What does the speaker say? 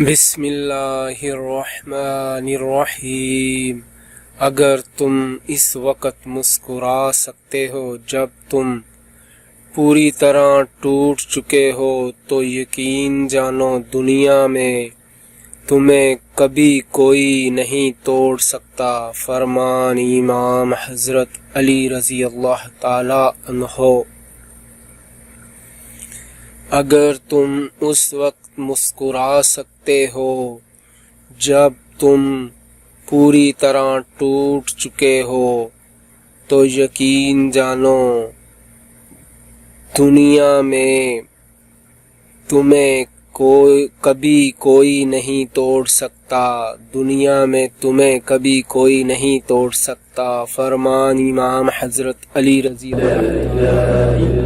بسم اللہ الرحمن الرحیم۔ اگر تم اس وقت مسکرا سکتے ہو جب تم پوری طرح ٹوٹ چکے ہو تو یقین جانو دنیا میں تمہیں کبھی کوئی نہیں توڑ سکتا۔ فرمان امام حضرت علی رضی اللہ تعالی عنہ۔ اگر تم اس وقت مسکرا سکتے ہو جب تم پوری طرح ٹوٹ چکے ہو تو یقین جانو دنیا میں تمہیں کبھی کوئی نہیں توڑ سکتا، دنیا میں تمہیں کبھی کوئی نہیں توڑ سکتا۔ فرمان امام حضرت علی رضی اللہ تعالی عنہ۔